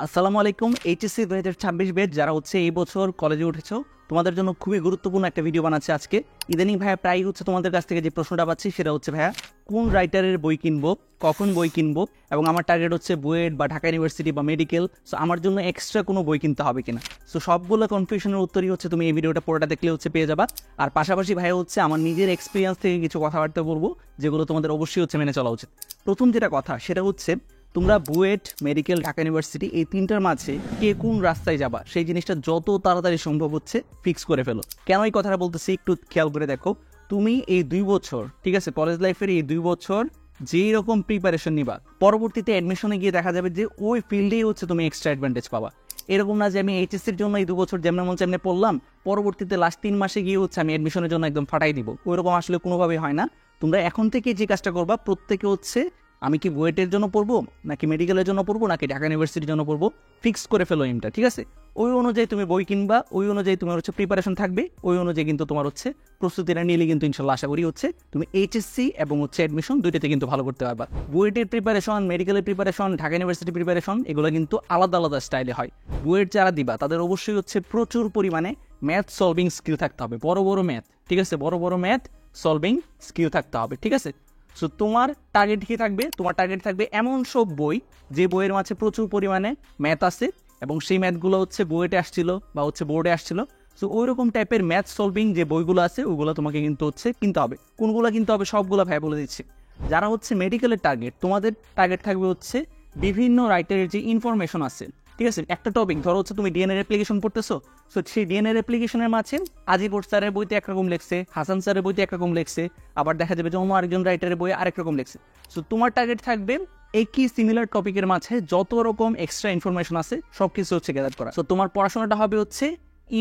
আসসালামু আলাইকুম। HSC 2026 batch যারা হচ্ছে এই বছর কলেজে উঠেছো, তোমাদের জন্য খুবই গুরুত্বপূর্ণ একটা ভিডিও বানাচ্ছি আজকে। ইদানিং ভাইয়া প্রায় হচ্ছে তোমাদের কাছ থেকে যে প্রশ্নটা পাচ্ছি সেটা হচ্ছে ভাইয়া কোন রাইটারের বই কিনবো, কখন বই কিনবো, এবং আমার টার্গেট হচ্ছে বুয়েট বা ঢাকা ইউনিভার্সিটি বা মেডিকেল। সো আমার জন্য এক্সট্রা কোনো বই কিনতে হবে কিনা। সো সবগুলো কনফিউশনের উত্তরই হচ্ছে তুমি এই ভিডিওটা পুরোটা দেখলে হচ্ছে পেয়ে যাবা। আর পাশাপাশি ভাইয়া হচ্ছে আমার নিজের এক্সপিরিয়েন্স থেকে কিছু কথাবার্তা বলবো যেগুলো তোমাদের অবশ্যই হচ্ছে মেনে চলা উচিত। প্রথম যেটা কথা সেটা হচ্ছে তোমরা বুয়েট, মেডিকেল, ঢাকা ইউনিভার্সিটি এই তিনটার মাঝে কে কোন রাস্তায় যাবা সেই জিনিসটা যত তাড়াতাড়ি সম্ভব হচ্ছে ফিক্স করে ফেলো। কেন এই কথাটা বলতেছি একটু খেয়াল করে দেখো। তুমি এই 2 বছর, ঠিক আছে, কলেজ লাইফের এই 2 বছর যেই রকম প্রিপারেশন নিবা, পরবর্তীতে অ্যাডমিশনে গিয়ে দেখা যাবে যে ওই ফিল্ডেই হচ্ছে তুমি এক্সট্রা অ্যাডভান্টেজ পাবা। এরকম না যে আমি এইচএসসির জন্য এই 2 বছর যেমন মন চাইমনে পড়লাম, পরবর্তীতে লাস্ট 3 মাসে গিয়ে হচ্ছে আমি অ্যাডমিশনের জন্য একদম ফাটাই দিব। ওইরকম আসলে কোনোভাবেই হয় না। তোমরা এখন থেকে যে কাজটা করবা, প্রত্যেকে হচ্ছে আমি কি বুয়েটের জন্য পড়বো, নাকি মেডিকেলের জন্য পড়বো, নাকি ঢাকা ইউনিভার্সিটির জন্য পড়বো, ফিক্স করে ফেলো এমটা, ঠিক আছে? ওই অনুযায়ী তুমি বই কিনবা, ওই অনুযায়ী তোমার হচ্ছে প্রিপারেশন থাকবে, ওই অনুযায়ী কিন্তু তোমার হচ্ছে প্রস্তুতিটা নিলে কিন্তু ইনশাল্লাহ আশা করি হচ্ছে তুমি এইচএসসি এবং হচ্ছে অ্যাডমিশন দুইটাতে কিন্তু ভালো করতে পারবা। বুয়েটের প্রিপারেশন, মেডিকেলের প্রিপারেশন, ঢাকা ইউনিভার্সিটি প্রিপারেশন এগুলো কিন্তু আলাদা আলাদা স্টাইলে হয়। বুয়েট যারা দিবা তাদের অবশ্যই হচ্ছে প্রচুর পরিমাণে ম্যাথ সলভিং স্কিল থাকতে হবে, বড় বড় ম্যাথ, ঠিক আছে, বড় বড় ম্যাথ সলভিং স্কিল থাকতে হবে, ঠিক আছে? সো তোমার টার্গেট কি থাকবে? তোমার টার্গেট থাকবে এমন সব বই যে বইয়ের মাঝে প্রচুর পরিমাণে ম্যাথ আছে এবং সেই ম্যাথগুলো হচ্ছে বুয়েটে আসছিল বা হচ্ছে বোর্ডে আসছিল। সো ওই রকম টাইপের ম্যাথ সলভিং যে বইগুলো আছে ওগুলো তোমাকে কিন্তু হচ্ছে কিনতে হবে। কোনগুলো কিনতে হবে সবগুলো ভাই বলে দিচ্ছি। যারা হচ্ছে মেডিকেলের টার্গেট, তোমাদের টার্গেট থাকবে হচ্ছে বিভিন্ন রাইটারের যে ইনফরমেশন আছে, ঠিক আছে? একটা টপিক ধরো হচ্ছে তুমি ডিএনএ অ্যাপ্লিকেশন পড়তেছো, সো সেই ডিএনএ অ্যাপ্লিকেশনের মাঝে আজিবর স্যারের বইতে একরকম লেখছে, হাসান স্যারের বইতে একরকম লেখছে, আবার দেখা যাবে যে অন্য আরেকজন রাইটারের বই আরেক রকম লেখছে। সো তোমার টার্গেট থাকবে একই সিমিলার টপিকের মাঝে যত রকম এক্সট্রা ইনফরমেশন আছে সব কিছু হচ্ছে গ্যাদার করা। সো তোমার পড়াশোনাটা হবে হচ্ছে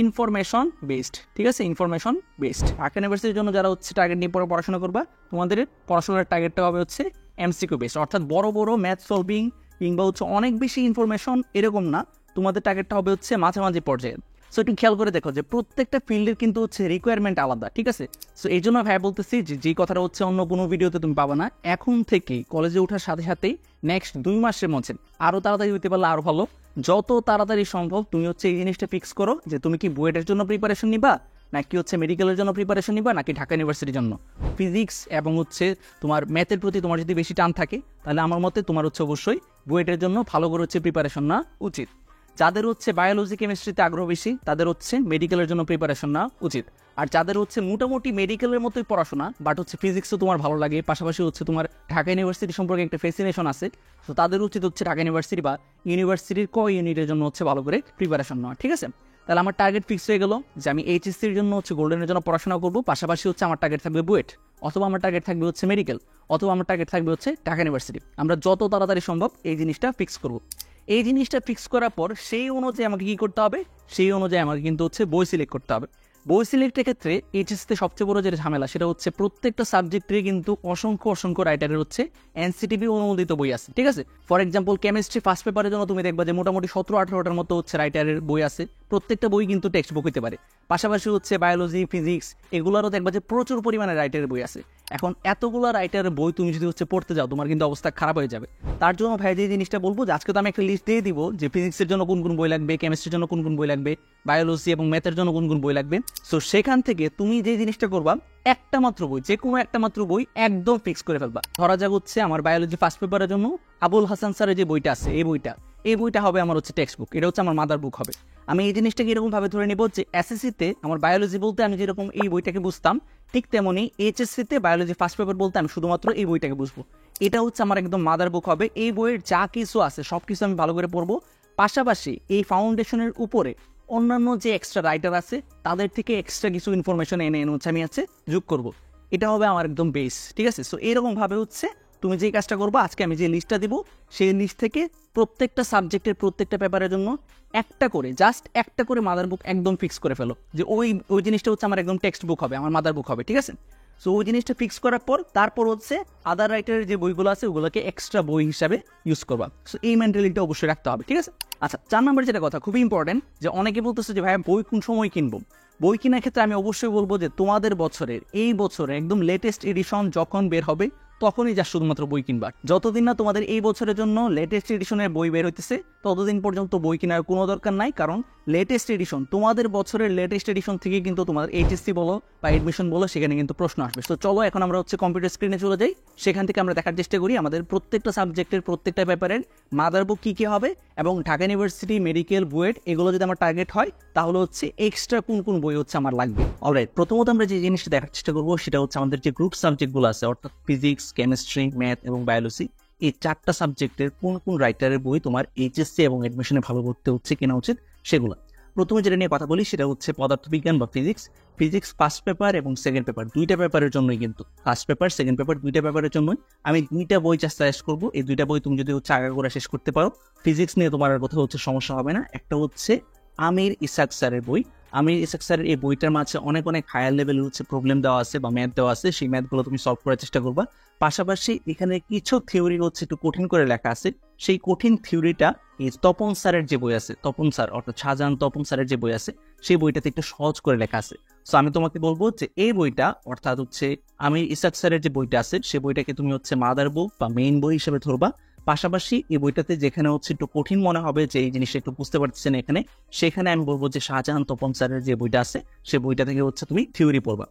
ইনফরমেশন বেসড, ঠিক আছে? Information based. ঢাকা ইউনিভার্সিটির জন্য যারা হচ্ছে টার্গেট নিয়ে পরে পড়াশোনা করবা, তোমাদের পড়াশোনার টার্গেটটা হবে হচ্ছে এমসিকিউ বেসড, অর্থাৎ বড় বড় ম্যাথ সলভিং কিংবা হচ্ছে অনেক বেশি ইনফরমেশন এরকম না। তোমাদের টার্গেটটা হবে হচ্ছে মাঝামাঝি পর্যায়ে। সো একটু খেয়াল করে দেখো যে প্রত্যেকটা ফিল্ডের কিন্তু হচ্ছে রিকোয়ারমেন্ট আলাদা, ঠিক আছে? সো এই জন্য ভাই বলতেছি যে কথাটা হচ্ছে অন্য কোনো ভিডিওতে তুমি পাবা না। এখন থেকেই কলেজে ওঠার সাথে সাথেই নেক্সট 2 মাসের মধ্যে আরও তাড়াতাড়ি হইতে পারলে আরও ভালো। যত তাড়াতাড়ি সম্ভব তুমি হচ্ছে এই জিনিসটা ফিক্স করো যে তুমি কি বুয়েটের জন্য প্রিপারেশন নিবা, নাকি হচ্ছে মেডিকেলের জন্য প্রিপারেশন নিবা, নাকি ঢাকা ইউনিভার্সিটির জন্য। ফিজিক্স এবং হচ্ছে তোমার ম্যাথের প্রতি তোমার যদি বেশি টান থাকে তাহলে আমার মতে তোমার হচ্ছে অবশ্যই বুয়েটের জন্য ভালো করে হচ্ছে প্রিপারেশন নেওয়া উচিত। যাদের হচ্ছে বায়োলজি কেমিস্ট্রিতে আগ্রহ বেশি তাদের হচ্ছে মেডিকেলের জন্য প্রিপারেশন নেওয়া উচিত। আর যাদের হচ্ছে মোটামুটি মেডিকেলের মতোই পড়াশোনা বাট হচ্ছে ফিজিক্সও তোমার ভালো লাগে, পাশাপাশি হচ্ছে তোমার ঢাকা ইউনিভার্সিটি সম্পর্কে একটা ফ্যাসিনেশন আছে, তো তাদের উচিত হচ্ছে ঢাকা ইউনিভার্সিটি বা ইউনিভার্সিটির ইউনিটের জন্য হচ্ছে ভালো করে প্রিপারেশন নেওয়া, ঠিক আছে? তাহলে আমার টার্গেট ফিক্স হয়ে গেল যে আমি এইচএসসির জন্য হচ্ছে গোল্ডেনের জন্য পড়াশোনা করবো, পাশাপাশি হচ্ছে আমার টার্গেট থাকবে বুয়েট, অথবা আমার টার্গেট থাকবে হচ্ছে মেডিকেল, অথবা আমার টার্গেট থাকবে হচ্ছে ঢাকা ইউনিভার্সিটি। আমরা যত তাড়াতাড়ি সম্ভব এই জিনিসটা ফিক্স করব। এই জিনিসটা ফিক্স করার পর সেই অনুযায়ী আমাকে কী করতে হবে? সেই অনুযায়ী আমাকে কিন্তু হচ্ছে বই সিলেক্ট করতে হবে। বই সিলেক্টের ক্ষেত্রে এইচএসসিতে সবচেয়ে বড় যে ঝামেলা সেটা হচ্ছে প্রত্যেকটা সাবজেক্টে কিন্তু অসংখ্য রাইটারের হচ্ছে এনসিটিভি অনুমোদিত বই আছে, ঠিক আছে? ফর এক্সাম্পল কেমিস্ট্রি ফার্স্ট পেপারের জন্য তুমি দেখবা যে মোটামুটি 17-18টার মতো হচ্ছে রাইটারের বই আছে। প্রত্যেকটা বই কিন্তু টেক্সট বুক হতে পারে। পাশাপাশি হচ্ছে বায়োলজি, ফিজিক্স এগুলোরও দেখবা যে প্রচুর পরিমাণে রাইটারের বই আছে। এখন এতগুলো রাইটারের বই তুমি যদি হচ্ছে পড়তে যাও তোমার কিন্তু অবস্থা খারাপ হয়ে যাবে। তার জন্য ভাই যে জিনিসটা বলবো যে আজকে তো আমি একটা লিস্ট দিয়ে দিব যে ফিজিক্সের জন্য কোন কোন বই লাগবে, কেমিস্ট্রির জন্য কোন কোন বই লাগবে, বায়োলজি এবং ম্যাথের জন্য কোন কোন বই লাগবে। সো সেখান থেকে তুমি যে জিনিসটা করবা, একটা মাত্র বই, যে কোনো একটা মাত্র বই একদম ফিক্স করে ফেলবা। ধরা যাক হচ্ছে আমার বায়োলজি ফার্স্ট পেপারের জন্য আবুল হাসান স্যারের যে বইটা আছে এই বইটা হবে আমার হচ্ছে টেক্সট বুক, এটা হচ্ছে আমার মাদার বুক হবে। আমি এই জিনিসটাকে এরকমভাবে ধরে নিব যে এসএসসিতে আমার বায়োলজি বলতে আমি যেরকম এই বইটাকে বুঝতাম, ঠিক তেমনি এইচএসসিতে বায়োলজি ফার্স্ট পেপার বলতে আমি শুধুমাত্র এই বইটাকে বুঝবো। এটা হচ্ছে আমার একদম মাদার বুক হবে। এই বইয়ের যা কিছু আছে সব কিছু আমি ভালো করে পড়বো। পাশাপাশি এই ফাউন্ডেশনের উপরে অন্যান্য যে এক্সট্রা রাইটার আছে তাদের থেকে এক্সট্রা কিছু ইনফরমেশন এনে হচ্ছে আমি হচ্ছে যোগ করব। এটা হবে আমার একদম বেস, ঠিক আছে? সো এরকমভাবে হচ্ছে তুমি যে কাজটা করবো, আজকে আমি যে লিস্টটা দিব সেই লিস্ট থেকে প্রত্যেকটা সাবজেক্টের প্রত্যেকটা পেপারের জন্য একটা করে, জাস্ট একটা করে মাদার বুক একদম ফিক্স করে ফেলো যে ওই জিনিসটা হচ্ছে আমার একদম টেক্সট বুক হবে, আমার মাদার বুক হবে, ঠিক আছে? সো ওই জিনিসটা ফিক্স করার পর তারপর হচ্ছে আদার রাইটারের যে বইগুলো আছে ওগুলোকে এক্সট্রা বই হিসাবে ইউজ করবা। সো এই মেন্টালিটিটা অবশ্যই রাখতে হবে, ঠিক আছে? আচ্ছা, 4 নম্বর যেটা কথা খুবই ইম্পর্টেন্ট, যে অনেকে বলতেছে যে ভাই বই কোন সময় কিনবো। বই কেনার ক্ষেত্রে আমি অবশ্যই বলবো যে তোমাদের বছরের এই বছরে একদম লেটেস্ট এডিশন যখন বের হবে তখনই যা শুধুমাত্র বই কিনবা। যতদিন না তোমাদের এই বছরের জন্য লেটেস্ট এডিশনের বই বের হইতেছে ততদিন পর্যন্ত বই কেনার কোনো দরকার নাই, কারণ লেটেস্ট এডিশন তোমাদের বছরের লেটেস্ট এডিশন থেকে কিন্তু তোমাদের এইচএসসি বলো বা এডমিশন বলো সেখানে কিন্তু প্রশ্ন আসবে। তো চলো এখন আমরা কম্পিউটার স্ক্রিনে চলে যাই, সেখান থেকে আমরা দেখার চেষ্টা করি আমাদের প্রত্যেকটা সাবজেক্টের প্রত্যেকটা পেপারের মাদার বুক কী কী হবে, এবং ঢাকা ইউনিভার্সিটি মেডিকেল বুয়েট এগুলো যদি আমার টার্গেট হয় তাহলে এক্সট্রা কোন কোন বই আমার লাগবে। অলরাইট, প্রথমত আমরা যে জিনিসটা দেখার চেষ্টা করবো সেটা আমাদের যে গ্রুপ সাবজেক্টগুলো আছে, অর্থাৎ ফিজিক্স, কেমিস্ট্রি, ম্যাথ এবং বায়োলজি, এই 4টা সাবজেক্টের কোন কোন রাইটারের বই তোমার এইচএসসি এবং এডমিশনে ভালো করতে কেনা উচিত সেগুলো। প্রথমে যেটা নিয়ে কথা বলি সেটা পদার্থবিজ্ঞান বা ফিজিক্স ফার্স্ট পেপার এবং সেকেন্ড পেপার, দুইটা পেপারের জন্যই কিন্তু ফার্স্ট পেপার সেকেন্ড পেপার দুইটা পেপারের জন্যই আমি দুইটা বই সাজেস্ট করবো। এই দুইটা বই তুমি যদি আগাগোড়া শেষ করতে পারো, ফিজিক্স নিয়ে তোমার আর কোথাও সমস্যা হবে না। একটা আমির ইসাক স্যারের বই। আমির ইসাক স্যারের এই বইটার মাঝে অনেক হায়ার লেভেলের প্রবলেম দেওয়া আছে বা ম্যাথ দেওয়া আছে, সেই ম্যাথগুলো তুমি সলভ করার চেষ্টা করবা। পাশাপাশি এখানে কিছু থিওরি একটু কঠিন করে লেখা আছে, সেই কঠিন থিওরিটা এই তপন স্যারের যে বই আছে, তপন স্যার অর্থাৎ শাহজাহান তপন স্যারের যে বই আছে সেই বইটাতে একটু সহজ করে লেখা আছে। সো আমি তোমাকে বলবো যে এই বইটা অর্থাৎ আমির ইসাক স্যারের যে বইটা আছে সেই বইটাকে তুমি মাদার বুক বা মেইন বই হিসেবে ধরবা। পাশাপাশি এই বইটাতে যেখানে একটু কঠিন মনে হবে যে এই জিনিসটা একটু বুঝতে পারতেছেন এখানে, সেখানে আমি বলবো যে শাহজাহান তপন স্যারের যে বইটা আছে সেই বইটা থেকে তুমি থিওরি পড়বা।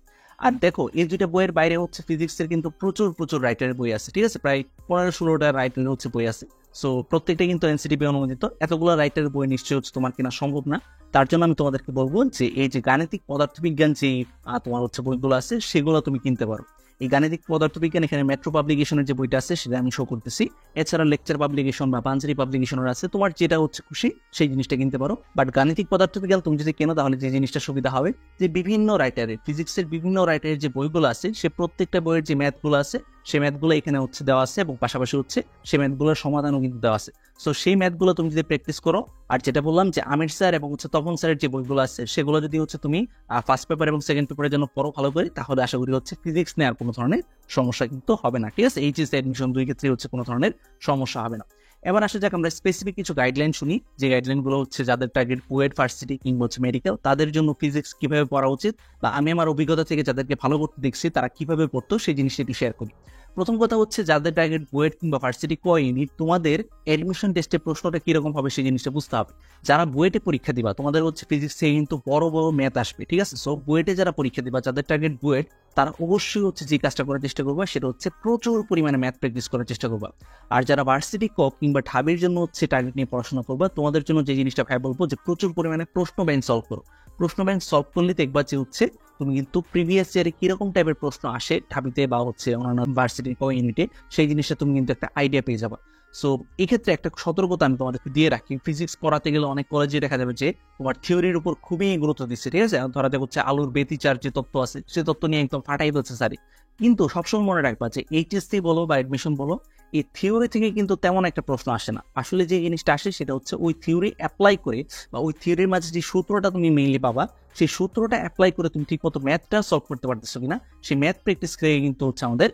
আর দেখো এই দুইটা বইয়ের বাইরে ফিজিক্সের কিন্তু প্রচুর রাইটারের বই আছে, ঠিক আছে, প্রায় 15-16টা রাইটারের বই আছে। সো প্রত্যেকটা কিন্তু এনসিটিপি অনুমোদিত, এতগুলো রাইটারের বই নিশ্চয়ই তোমার কেনা সম্ভব না। তার জন্য আমি তোমাদেরকে বলবো যে এই যে গাণিতিক পদার্থবিজ্ঞান যে তোমার বইগুলো আছে সেগুলো তুমি কিনতে পারো। এই গাণিতিক পদার্থবিজ্ঞান এখানে মেট্রো পাবলিকেশনের যে বইটা আছে সেটা আমি শো করতেছি। এছাড়া লেকচার পাবলিকেশন বা পাঞ্জারি পাবলিকেশনের আছে, তোমার যেটা খুশি সেই জিনিসটা কিনতে পারো। বাট গাণিতিক পদার্থবিজ্ঞান তুমি যদি কেনো তাহলে যে জিনিসটা সুবিধা হবে যে বিভিন্ন রাইটারের ফিজিক্সের বিভিন্ন রাইটারের যে বইগুলো আছে সে প্রত্যেকটা বইয়ের যে ম্যাথগুলো আছে সেই ম্যাথগুলো এখানে দেওয়া আছে, এবং পাশাপাশি সেই ম্যাথগুলোর সমাধানও কিন্তু দেওয়া আছে। সো সেই ম্যাথগুলো তুমি যদি প্র্যাকটিস করো, আর যেটা বললাম যে আমির স্যার এবং তপন স্যারের যে বইগুলো আছে সেগুলো যদি তুমি ফার্স্ট পেপার এবং সেকেন্ড পেপারের জন্য পড়ো ভালো করে, তাহলে আশা করি ফিজিক্স নেওয়ার কোনো ধরনের সমস্যা কিন্তু হবে না, ঠিক আছে। এইচএসসি এডমিশন দুই ক্ষেত্রে কোনো ধরনের সমস্যা হবে না। এবার আসা যাক আমরা স্পেসিফিক কিছু গাইডলাইন শুনি, যে গাইডলাইনগুলো যাদের টার্গেট বুয়েট, ভার্সিটি কিংবা মেডিকেল তাদের জন্য ফিজিক্স কিভাবে পড়া উচিত, বা আমি আমার অভিজ্ঞতা থেকে যাদেরকে ভালো করতে দেখছি তারা কিভাবে পড়তো সেই জিনিসটা একটু শেয়ার করি। প্রথম কথা যাদের টার্গেট বুয়েট কিংবা ভার্সিটি ক ইউনিট, তোমাদের এডমিশন টেস্টের প্রশ্নটা কিরকম হবে সেই জিনিসটা বুঝতে হবে। যারা বুয়েটে পরীক্ষা দিবা তোমাদের ফিজিক্সে কিন্তু বড় ম্যাথ আসবে, ঠিক আছে। সো বুয়েটে যারা পরীক্ষা দিবা যাদের টার্গেট বুয়েট, তারা অবশ্যই যে কাজটা করার চেষ্টা করবা সেটা প্রচুর পরিমাণে ম্যাথ প্র্যাকটিস করার চেষ্টা করবা। আর যারা ভার্সিটি ক কিংবা ঢাবির জন্য টার্গেট নিয়ে পড়াশোনা করবা, তোমাদের জন্য যে জিনিসটা ভাই বলবো যে প্রচুর পরিমাণে প্রশ্ন ব্যাংক সলভ করো। প্রশ্ন ব্যাংক সলভ করলে দেখবা যে তুমি কিন্তু প্রিভিয়াস ইয়ারে কিরকম টাইপের প্রশ্ন আসে ঢাবিতে বা অন্যান্য ভার্সিটি ক ইউনিটে সেই জিনিসটা তুমি কিন্তু একটা আইডিয়া পেয়ে যাবা। সো এই ক্ষেত্রে একটা সতর্কতা আমি তোমাদেরকে দিয়ে রাখি, ফিজিক্স পড়াতে গেলে অনেক কলেজে দেখা যাবে যে তোমার থিওরির উপর খুবই গুরুত্ব দিচ্ছে, ঠিক আছে। ধরা যাক আলুর ব্যতিচার যে তত্ত্ব আছে সে তত্ত্ব নিয়ে একদম ফাটাই দিচ্ছে স্যারই, কিন্তু সবসময় মনে রাখবা যে এইচএসসি বলো বা এডমিশন বলো, এই থিওরি থেকে কিন্তু তেমন একটা প্রশ্ন আসে না। আসলে যে জিনিসটা আসে সেটা ওই থিওরি অ্যাপ্লাই করে বা ওই থিওরির মাঝে যে সূত্রটা তুমি মেইনলি পাবা সেই সূত্রটা অ্যাপ্লাই করে তুমি ঠিক মতো ম্যাথটা সলভ করতে পারতেছো কিনা, সেই ম্যাথ প্র্যাকটিস থেকে কিন্তু আমাদের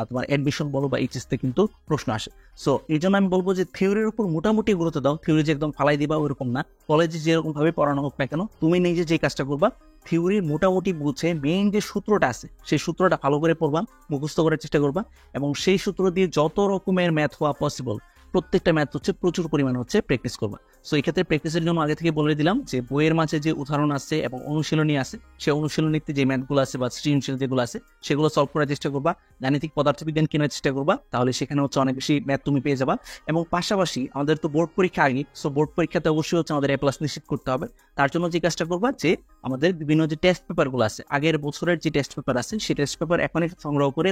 তোমার অ্যাডমিশন বলো বা এইচএসসি কিন্তু প্রশ্ন আসে। সো এই জন্য আমি বলবো যে থিওরির উপর মোটামুটি গুরুত্ব দাও, থিওরি যে একদম ফালাই দিবা ওরকম না। কলেজে যেরকম ভাবে পড়ানো হোক না কেন, তুমি নিজে যে কাজটা করবা থিওরি মোটামুটি বুঝে মেইন যে সূত্রটা আছে সেই সূত্রটা ভালো করে পড়বা, মুখস্থ করার চেষ্টা করবা, এবং সেই সূত্র দিয়ে যত রকমের ম্যাথ হওয়া পসিবল প্রত্যেকটা ম্যাথ প্রচুর পরিমাণে প্র্যাকটিস করবা। সো এই ক্ষেত্রে প্র্যাকটিসের জন্য আগে থেকে বলে দিলাম যে বইয়ের মাঝে যে উদাহরণ আছে এবং অনুশীলনী আছে সেই অনুশীলনীতে যে ম্যাথগুলো আছে বা সৃজনশীল যেগুলো আছে সেগুলো সলভ করার চেষ্টা করবা। গাণিতিক পদার্থবিজ্ঞান কেনার চেষ্টা করবা, তাহলে সেখানে অনেক বেশি ম্যাথ তুমি পেয়ে যাবা। এবং পাশাপাশি আমাদের তো বোর্ড পরীক্ষা আগে, সো বোর্ড পরীক্ষাতে অবশ্যই আমাদের A+ নিশ্চিত করতে হবে। তার জন্য যে কাজটা করবা যে আমাদের বিভিন্ন যে টেস্ট পেপারগুলো আছে, আগের বছরের যে টেস্ট পেপার আছে সেই টেস্ট পেপার এখনই সংগ্রহ করে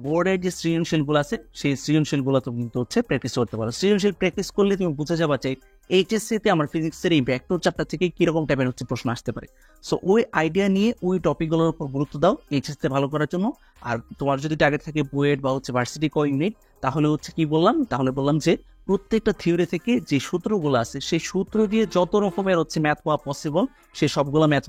বোর্ডের যে সৃজনশীলগুলো আছে সেই সৃজনশীলগুলো তুমি কিন্তু প্র্যাকটিস করতে পারো। সৃজনশীল প্র্যাকটিস করলে তুমি বুঝে যাবা যে এইচএসসিতে আমার ফিজিক্সের এই ভেক্টর চ্যাপ্টার থেকে কিরকম টাইপের প্রশ্ন আসতে পারে। সো ওই আইডিয়া নিয়ে ওই টপিকগুলোর উপর গুরুত্ব দাও এইচএসসিতে ভালো করার জন্য। আর তোমার যদি টার্গেট থাকে বুয়েট বা ভার্সিটি ক ইউনিট, তাহলে কি বললাম, তাহলে বললাম যে প্রত্যেকটা থিওরি থেকে যে সূত্রগুলো আছে সেই সূত্র দিয়ে যত রকমের ম্যাথ হওয়া পসিবল সেই সবগুলো ম্যাথ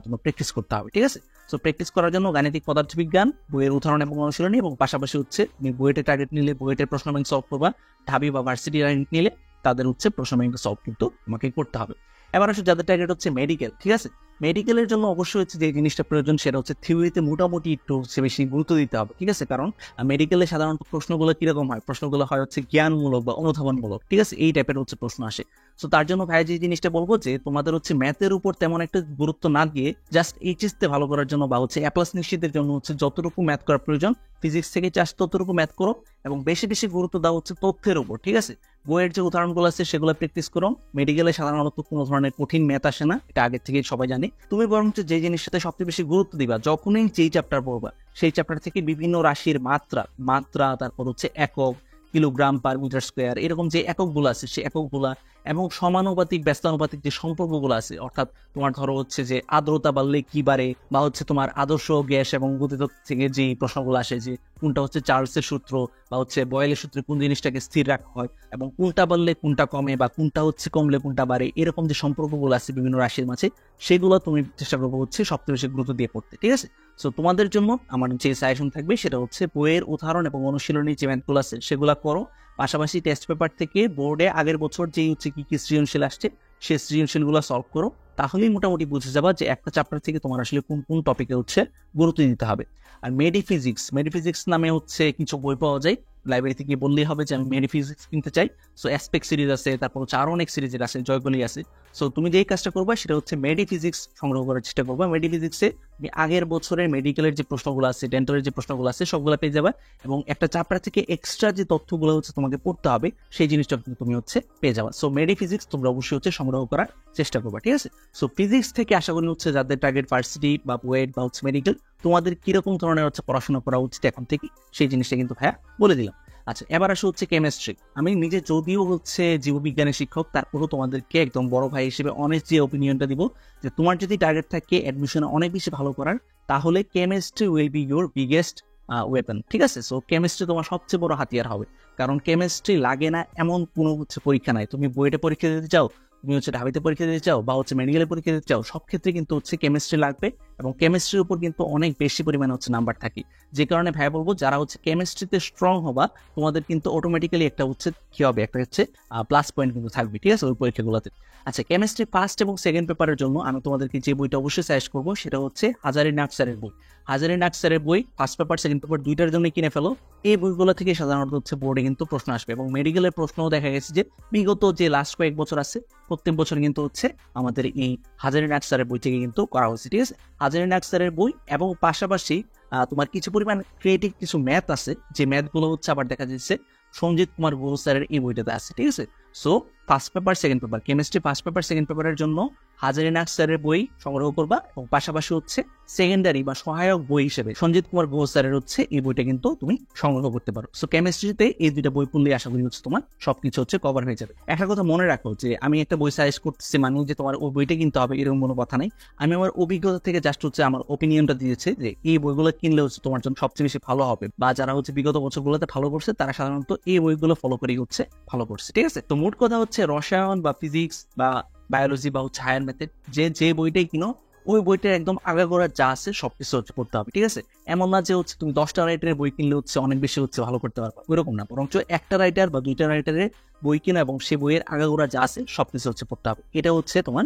তোমার প্র্যাকটিস করতে হবে, ঠিক আছে। সো প্র্যাকটিস করার জন্য গাণিতিক পদার্থবিজ্ঞান বইয়ের উদাহরণ এবং অনুশীলনী, এবং পাশাপাশি তুমি বুয়েটের টার্গেট নিলে বুয়েটের প্রশ্ন ব্যাংক সলভ করবা, ঢাবি বা ভার্সিটি টার্গেট নিলে তাদের প্রশ্ন ব্যাংক সলভ কিন্তু তোমাকে করতে হবে। এবার যাদের টার্গেট মেডিকেল, ঠিক আছে, মেডিকেলের জন্য অবশ্যই হচ্ছে যে জিনিসটা প্রয়োজন সেটা হচ্ছে থিওরিতে মোটামুটি একটু হচ্ছে বেশি গুরুত্ব দিতে হবে, ঠিক আছে? কারণ মেডিকেলে সাধারণত প্রশ্নগুলো কিরকম হয়, প্রশ্নগুলো হয় হচ্ছে জ্ঞানমূলক বা অনুধাবনমূলক, ঠিক আছে? এই টাইপের হচ্ছে প্রশ্ন আসে। তো তার জন্য ভাই যে জিনিসটা বলবো যে তোমাদের হচ্ছে ম্যাথের উপর তেমন একটা গুরুত্ব না দিয়ে জাস্ট এইচএসতে ভালো করার জন্য বা হচ্ছে এ প্লাস নিশ্চিতের জন্য হচ্ছে যতটুকু ম্যাথ করার প্রয়োজন ফিজিক্স থেকে জাস্ট ততটুকু ম্যাথ করো, এবং বেশি বেশি গুরুত্ব দাও হচ্ছে তথ্যের উপর, ঠিক আছে? বইয়ের যে উদাহরণগুলো আছে সেগুলো প্র্যাকটিস করো। মেডিকেলে সাধারণত কোনো ধরনের কঠিন ম্যাথ আসে না, এটা আগে থেকে সবাই জানে। তুমি বরং যে জিনিসটাতে সবচেয়ে বেশি গুরুত্ব দিবা, যখনই যেই চ্যাপ্টার পড়বা সেই চ্যাপ্টার থেকে বিভিন্ন রাশির মাত্রা তারপর হচ্ছে একক, কিলোগ্রাম পার মিটার স্কোয়ার, এরকম যে এককগুলো আছে সেই এককগুলা, এবং সমানুপাতিক ব্যস্তানুপাতিক যে সম্পর্কগুলো আছে, অর্থাৎ তোমার ধরো হচ্ছে যে আর্দ্রতা বাড়লে কি বাড়ে, বা হচ্ছে তোমার আদর্শ গ্যাস এবং গতিত থেকে যে প্রশ্নগুলো আসে যে কোনটা হচ্ছে চার্লসের সূত্র বা হচ্ছে বয়েলের সূত্রে কোন জিনিসটাকে স্থির রাখা হয়, এবং কোনটা বাড়লে কোনটা কমে বা কোনটা হচ্ছে কমলে কোনটা বাড়ে, এরকম যে সম্পর্কগুলো আছে বিভিন্ন রাশির মাঝে, সেগুলো তুমি চেষ্টা করবো হচ্ছে সবচেয়ে বেশি গুরুত্ব দিয়ে পড়তে, ঠিক আছে? সো তোমাদের জন্য আমার যে সাজেশন থাকবে সেটা হচ্ছে বইয়ের উদাহরণ এবং অনুশীলনী যে ম্যাথগুলো আছে সেগুলো করো, পাশাপাশি টেস্ট পেপার থেকে বোর্ডে আগের বছর যেই হচ্ছে কি কি সৃজনশীল আসছে সেই সৃজনশীলগুলো সলভ করো, তাহলেই মোটামুটি বুঝে যাবা যে একটা চ্যাপ্টার থেকে তোমার আসলে কোন কোন টপিকে হচ্ছে গুরুত্ব দিতে হবে। আর মেডিফিজিক্স নামে হচ্ছে কিছু বই পাওয়া যায়, লাইব্রেরি থেকে বললেই হবে যে আমি মেডিফিজিক্স কিনতে চাই। সো অ্যাসপেক্ট সিরিজ আছে, তারপর হচ্ছে আরও অনেক সিরিজের আছে, জয়গলি আছে। সো তুমি যেই কাজটা করবা সেটা হচ্ছে মেডিফিজিক্স সংগ্রহ করার চেষ্টা করবা। মেডিফিজিক্সে তুমি আগের বছরের মেডিকেলের যে প্রশ্নগুলো আছে, ডেন্টালের যে প্রশ্নগুলো আছে সবগুলো পেয়ে যাবে, এবং একটা চ্যাপ্টার থেকে এক্সট্রা যে তথ্যগুলো হচ্ছে তোমাকে পড়তে হবে সেই জিনিসটা তুমি হচ্ছে পেয়ে যাবা। সো মেডিফিজিক্স তোমরা অবশ্যই হচ্ছে সংগ্রহ করার চেষ্টা করবা, ঠিক আছে? সো ফিজিক্স থেকে আশা করি হচ্ছে যাদের টার্গেট ভার্সিটি বা বুয়েট বা হচ্ছে মেডিকেল, তোমাদের কিরকম ধরনের হচ্ছে পড়াশোনা করা উচিত এখন থেকে সেই জিনিসটা কিন্তু ভাইয়া বলে দিলাম। আচ্ছা, এবার আসো হচ্ছে কেমিস্ট্রি। আমি নিজে যদিও হচ্ছে জীববিজ্ঞানের শিক্ষক, তারপরেও তোমাদেরকে একদম বড় ভাই হিসেবে অনেস্ট যে ওপিনিয়নটা দিব যে তোমার যদি টার্গেট থাকে অ্যাডমিশনে অনেক বেশি ভালো করার, তাহলে chemistry will be your biggest weapon, ঠিক আছে? সো কেমিস্ট্রি তোমার সবচেয়ে বড় হাতিয়ার হবে, কারণ কেমিস্ট্রি লাগে না এমন কোনো হচ্ছে পরীক্ষা নাই। তুমি বুয়েটে পরীক্ষা দিতে চাও, তুমি হচ্ছে ঢাবিতে পরীক্ষা দিতে চাও, বা হচ্ছে মেডিকেলে পরীক্ষা দিতে চাও, সব ক্ষেত্রে কিন্তু হচ্ছে কেমিস্ট্রি লাগবে, এবং কেমিস্ট্রির উপর কিন্তু অনেক বেশি পরিমাণে হচ্ছে নাম্বার থাকে। যে কারণে ভাই বলবো যারা হচ্ছে কেমিস্ট্রিতে স্ট্রং হবা, তোমাদের কিন্তু অটোমেটিক্যালি একটা হচ্ছে কি হবে, একটা হচ্ছে প্লাস পয়েন্ট কিন্তু থাকবে, ঠিক আছে, ওই পরীক্ষাগুলোতে। আচ্ছা, কেমিস্ট্রি ফার্স্ট এবং সেকেন্ড পেপারের জন্য আমি তোমাদেরকে যে বইটা অবশ্যই সাজেস্ট করবো সেটা হচ্ছে হাজারি নাকসারের বই। হাজারি নাকসারের বই ফার্স্ট পেপার সেকেন্ড পেপার দুইটার জন্য কিনে ফেলো। এই বইগুলো থেকে সাধারণত হচ্ছে বোর্ডে কিন্তু প্রশ্ন আসবে, এবং মেডিকেলের প্রশ্নও দেখা গেছে যে বিগত যে লাস্ট কয়েক বছর আছে প্রত্যেক বছর কিন্তু হচ্ছে আমাদের এই হাজারি নাকসারের বই থেকে কিন্তু করা হচ্ছে, ঠিক আছে? হাজারি নাকসারের বই এবং পাশাপাশি তোমার কিছু পরিমাণ ক্রিয়েটিভ কিছু ম্যাথ আছে, যে ম্যাথগুলো হচ্ছে আবার দেখা যাচ্ছে সঞ্জিত কুমার গুহ স্যারের এই বইটাতে আছে, ঠিক আছে? So first paper second paper chemistry first paper second পেপারের জন্য হাজারিনাক স্যারের বই সংগ্রহ করবা, এবং পাশাপাশি হচ্ছে সেকেন্ডারি বা সহায়ক বই হিসেবে সঞ্জিত কুমার গুহ স্যারের হচ্ছে এই বইটা কিন্তু তুমি সংগ্রহ করতে পারো। সো কেমিস্ট্রিতে এই দুইটা বই পড়লে আশা করি হচ্ছে তোমার সবকিছু হচ্ছে কভার হয়ে যাবে। একটা কথা মনে রাখো যে আমি একটা বই সাজেস্ট করতেছি মানে যে তোমার ওই বইটা কিনতে হবে এরকম কোনো কথা নাই। আমি আমার অভিজ্ঞতা থেকে জাস্ট হচ্ছে আমার ওপিনিয়নটা দিয়েছে যে এই বইগুলো কিনলে হচ্ছে তোমার জন্য সবচেয়ে বেশি ভালো হবে, বা যারা হচ্ছে বিগত বছরগুলোতে ভালো করছে তারা সাধারণত এই বইগুলো ফলো করেই হচ্ছে ভালো করছে, ঠিক আছে? তো মোট কথা হচ্ছে রসায়ন বা ফিজিক্স বা বায়োলজি বা হচ্ছে হায়ার ম্যাথের যে বইটাই কিনো ওই বইটার একদম আগাগোড়া যা আছে সবকিছু হচ্ছে পড়তে হবে, ঠিক আছে? এমন না যে হচ্ছে তুমি 10টা রাইটারের বই কিনলে হচ্ছে অনেক বেশি হচ্ছে ভালো করতে পারবে, ওইরকম না, বরঞ্চ একটা রাইটার বা 2টা রাইটারের বই কিনা এবং সে বইয়ের আগাগোড়া যা আছে সবকিছু হচ্ছে পড়তে হবে। এটা হচ্ছে তোমার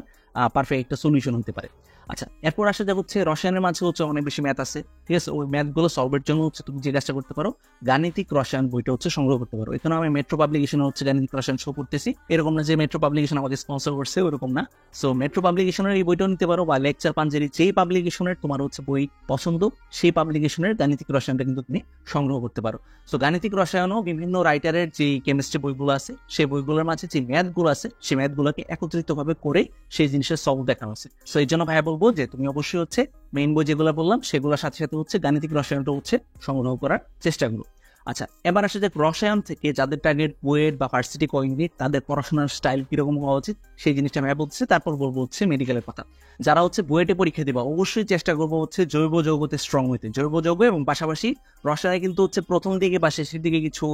পারফেক্ট একটা সলিউশন হতে পারে। আচ্ছা, এরপর আসা যাক হচ্ছে রসায়নের মাঝে হচ্ছে অনেক বেশি ম্যাথ আছে, ঠিক আছে? ওই ম্যাথগুলো সলভের জন্য হচ্ছে তুমি যে কাজটা করতে পারো, গাণিতিক রসায়ন বইটা হচ্ছে সংগ্রহ করতে পারো। এখানে আমি মেট্রো পাবলিকেশনে হচ্ছে গাণিতিক রসায়ন শো করতেছি, এরকম না যে মেট্রো পাবলিকেশন আমাদের স্পন্সর করছে, ওরকম না। সো মেট্রো পাবলিকেশনের এই বইটাও নিতে পারো, বা লেকচার পাঞ্জেরি যেই পাবলিকেশনের তোমার হচ্ছে বই পছন্দ সেই পাবলিকেশনের গাণিতিক রসায়নটা কিন্তু তুমি সংগ্রহ করতে পারো। সো গাণিতিক রসায়নও বিভিন্ন রাইটারের যে কেমিস্ট্রি বইগুলো আছে সেই বইগুলোর মাঝে যে ম্যাথগুলো আছে সেই ম্যাথগুলোকে একত্রিতভাবে করে সেই জিনিসের সলভ দেখানো আছে। সো এই জন্য ভাইয়া বলবো যে তুমি অবশ্যই হচ্ছে মেইন বই যেগুলো বললাম সেগুলোর সাথে সাথে হচ্ছে গাণিতিক রসায়নটা হচ্ছে সংগ্রহ করার চেষ্টা করো। আচ্ছা, এবার আসে যে রসায়ন থেকে যাদের টার্গেট বুয়েট বা ভার্সিটি কোইনিট তাদের পড়াশোনার স্টাইল কিরকম হওয়া উচিত সেই জিনিসটা আমি বলছি, তারপর বলবো হচ্ছে মেডিকেলের কথা। যারা হচ্ছে বুয়েটে পরীক্ষা দিবা অবশ্যই চেষ্টা করবো হচ্ছে জৈব যৌগতে স্ট্রং হইতে, জৈব যৌগ এবং পাশাপাশি রসায়নে কিন্তু হচ্ছে প্রথম দিকে বা শেষের দিকে কিছু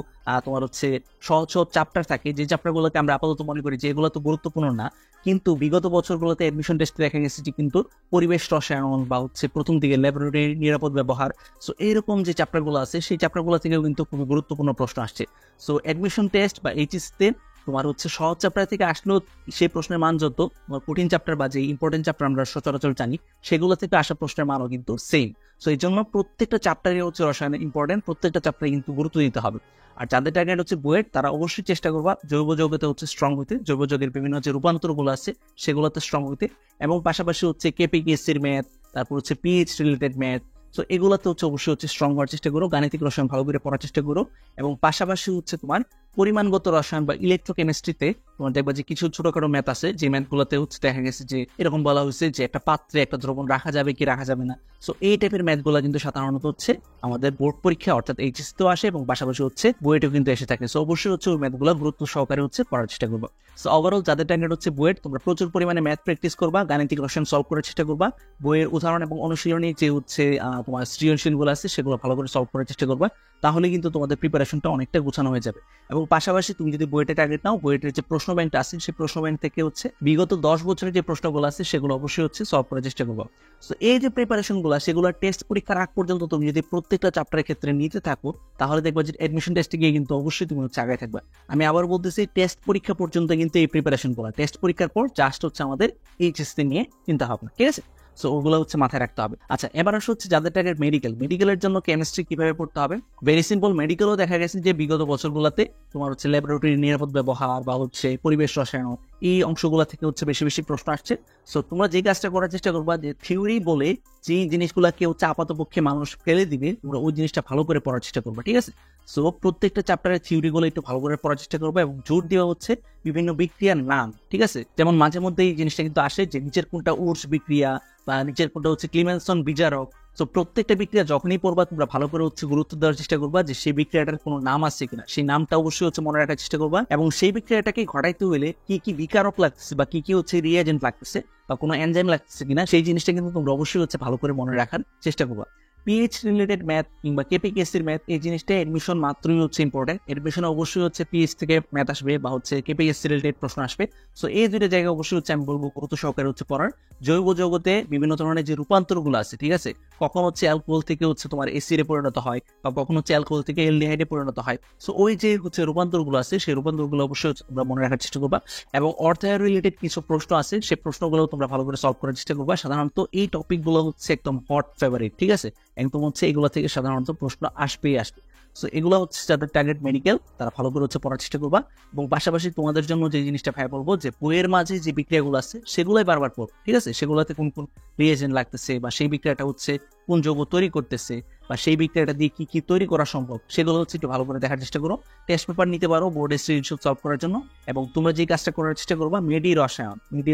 তোমার হচ্ছে সহজ সহজ চ্যাপ্টার থাকে, যে চ্যাপ্টারগুলোকে আমরা আপাতত মনে করি যে এগুলো তো গুরুত্বপূর্ণ না, কিন্তু বিগত বছরগুলোতে অ্যাডমিশন টেস্টে দেখা গেছে যে কিন্তু পরিবেশ রসায়ন বা হচ্ছে প্রথম দিকে ল্যাবরেটরি নিরাপদ ব্যবহার, সো এইরকম যে চ্যাপ্টারগুলো আছে সেই চ্যাপ্টারগুলো থেকেও কিন্তু খুবই গুরুত্বপূর্ণ প্রশ্ন আসছে। সো অ্যাডমিশন টেস্ট বা এইচএসতে তোমার হচ্ছে সহজ চ্যাপ্টার থেকে আসলেও সেই প্রশ্নের মান যত, তোমার কঠিন চ্যাপ্টার বা যে ইম্পর্টেন্ট চ্যাপ্টার আমরা সচরাচর জানি সেগুলো থেকে আসা প্রশ্নের মানও কিন্তু সেম। সো এই জন্য প্রত্যেকটা চ্যাপ্টারে হচ্ছে রসায়ন ইম্পর্টেন্ট, প্রত্যেকটা চ্যাপ্টারে কিন্তু গুরুত্ব দিতে হবে। আর যাদের টার্গেট হচ্ছে বুয়েট তারা অবশ্যই চেষ্টা করবা জৈব যৌগতে হচ্ছে স্ট্রং হইতে, জৈব যৌগের বিভিন্ন যে রূপান্তরগুলো আছে সেগুলোতে স্ট্রং হইতে, এবং পাশাপাশি হচ্ছে কেপিকেএসসির ম্যাথ, তারপর হচ্ছে পিএইচ রিলেটেড ম্যাথ, সো এগুলোতে হচ্ছে অবশ্যই হচ্ছে স্ট্রং হওয়ার চেষ্টা করো, গাণিতিক রসায়ন ভালো করে পড়ার চেষ্টা করো। এবং পাশাপাশি হচ্ছে তোমার পরিমাণগত রসায়ন বা ইলেকট্রোকেমিস্ট্রিতে তোমার দেখবা যে কিছু ছোটখাটো ম্যাথ আছে যে ম্যাথগুলোতে হচ্ছে দেখা গেছে যে এরকম বলা হয়েছে যে একটা পাত্রে একটা দ্রবণ রাখা যাবে কি রাখা যাবে না। সো এই টাইপের ম্যাথগুলো কিন্তু সাধারণত হচ্ছে আমাদের বোর্ড পরীক্ষা অর্থাৎ এইচএসসিতেও আসে এবং পাশাপাশি হচ্ছে বুয়েটেও কিন্তু এসে থাকে। সো অবশ্যই হচ্ছে ওই ম্যাথগুলো গুরুত্ব সহকারে হচ্ছে পড়ার চেষ্টা করবো। সো ওভারঅল যাদের টার্গেট হচ্ছে বুয়েট, তোমরা প্রচুর পরিমাণে ম্যাথ প্র্যাকটিস করবা, গাণিতিক রসায়ন সলভ করার চেষ্টা করবা, বইয়ের উদাহরণ এবং অনুশীলনী যে হচ্ছে তোমার সৃজনশীলগুলো আছে সেগুলো ভালো করে সলভ করার চেষ্টা করবা, তাহলে কিন্তু তোমাদের প্রিপারেশনটা অনেকটা গোছানো হয়ে যাবে। এবং পাশাপাশি তুমি যদি বুয়েটে টার্গেট নাও, বুয়েটের যে প্রশ্ন ব্যাংকটা আছে সেই প্রশ্ন ব্যাংক থেকে হচ্ছে বিগত 10 বছরের যে প্রশ্নগুলো আছে সেগুলো অবশ্যই হচ্ছে সলভ করার চেষ্টা করবো। সো এই যে প্রিপারেশনগুলো সেগুলো টেস্ট পরীক্ষার আগ পর্যন্ত তুমি যদি প্রত্যেকটা চ্যাপ্টারের ক্ষেত্রে নিতে থাকো তাহলে দেখবা যে অ্যাডমিশন টেস্টে গিয়ে কিন্তু অবশ্যই তুমি হচ্ছে আগায় থাকবা। আমি আবার বলতেছি টেস্ট পরীক্ষা পর্যন্ত কিন্তু এই প্রিপারেশন করা, টেস্ট পরীক্ষার পর জাস্ট হচ্ছে আমাদের এইচএসসি নিয়ে চিন্তা ভাবনা, ঠিক আছে? সো ওগুলো হচ্ছে মাথায় রাখতে হবে। আচ্ছা, এবার হচ্ছে যাদের টার্গেট মেডিকেল, মেডিকেলের জন্য কেমিস্ট্রি কিভাবে পড়তে হবে, ভেরি সিম্পল। মেডিকেলও দেখা গেছে যে বিগত বছরগুলোতে তোমার হচ্ছে ল্যাবরেটরির নিরাপদ ব্যবহার বা হচ্ছে পরিবেশ রসায়ন এই অংশগুলো থেকে হচ্ছে বেশি বেশি প্রশ্ন আসছে। সো তোমরা যে কাজটা করার চেষ্টা করবা যে থিওরি বলে যে জিনিসগুলোকে হচ্ছে আপাতপক্ষে মানুষ ফেলে দিবে তোমরা ওই জিনিসটা ভালো করে পড়ার চেষ্টা করবা, ঠিক আছে? সো প্রত্যেকটা চ্যাপ্টারের থিওরিগুলো একটু ভালো করে পড়ার চেষ্টা করবা এবং জোর দেওয়া হচ্ছে বিভিন্ন বিক্রিয়ার নাম, ঠিক আছে? যেমন মাঝে মধ্যে এই জিনিসটা কিন্তু আসে যে নিচের কোনটা উর্স বিক্রিয়া বা নিচের কোনটা হচ্ছে ক্লিমেনসন বিজারক। সো প্রত্যেকটা বিক্রিয়া যখনই পড়বা তোমরা ভালো করে হচ্ছে গুরুত্ব দেওয়ার চেষ্টা করবা যে সেই বিক্রিয়াটার কোনো নাম আছে কিনা, সেই নামটা অবশ্যই হচ্ছে মনে রাখার চেষ্টা করবা। এবং সেই বিক্রিয়াটাকে ঘটাইতে হলে কি কি বিকারক লাগতেছে বা কি কি হচ্ছে রিয়েজেন্ট লাগতেছে বা কোনো এনজাইম লাগতেছে কিনা সেই জিনিসটা কিন্তু তোমরা অবশ্যই হচ্ছে ভালো করে মনে রাখার চেষ্টা করবা। পিএইচ রিলেটেড ম্যাথ কিংবা কেপিকেএসসির ম্যাথ এই জিনিসটা এডমিশন মাত্রই হচ্ছে ইম্পর্টেন্ট। এডমিশনে অবশ্যই হচ্ছে পিএইচ থেকে ম্যাথ আসবে বা হচ্ছে কেপিএসসি রিলেটেড প্রশ্ন আসবে। সো এই দুইটা জায়গায় অবশ্যই হচ্ছে আমি বলবো গুরুত্ব সহকারে হচ্ছে পড়ার। জৈব যৌগতে বিভিন্ন ধরনের যে রূপান্তরগুলো আছে, ঠিক আছে, কখন হচ্ছে অ্যালকোহল থেকে হচ্ছে তোমার এসিডে পরিণত হয় বা কখন হচ্ছে অ্যালকোহল থেকে অ্যালডিহাইডে পরিণত হয়। সো ওই যে হচ্ছে রূপান্তরগুলো আছে সেই রূপান্তরগুলো অবশ্যই তোমরা মনে রাখার চেষ্টা করবা। এবং অর্থায়ন রিলেটেড কিছু প্রশ্ন আছে সেই প্রশ্নগুলো তোমরা ভালো করে সলভ করার চেষ্টা করবা। সাধারণত এই টপিকগুলো হচ্ছে একদম হট ফেভারিট, ঠিক আছে? একদম হচ্ছে এগুলো থেকে সাধারণত প্রশ্ন আসবেই আসবে। সো এগুলো হচ্ছে যাদের টার্গেট মেডিকেল তারা ভালো করে হচ্ছে পড়ার চেষ্টা করবা। এবং পাশাপাশি তোমাদের জন্য যে জিনিসটা ভাই বলবো যে বইয়ের মাঝে যে বিক্রিয়াগুলো আছে সেগুলোই বারবার পড়ো, ঠিক আছে? সেগুলোতে কোন কোন রিয়েজেন্ট লাগতেছে বা সেই বিক্রিয়াটা হচ্ছে কোন যৌগ তৈরি করতেছে বা সেই বিক্রিয়াটা দিয়ে কি কি তৈরি করা সম্ভব সেগুলো হচ্ছে একটু ভালো করে দেখার চেষ্টা করো। টেস্ট পেপার নিতে পারো বোর্ডে সৃজনশীল সলভ করার জন্য। এবং তোমরা যে কাজটা করার চেষ্টা করবা মেডি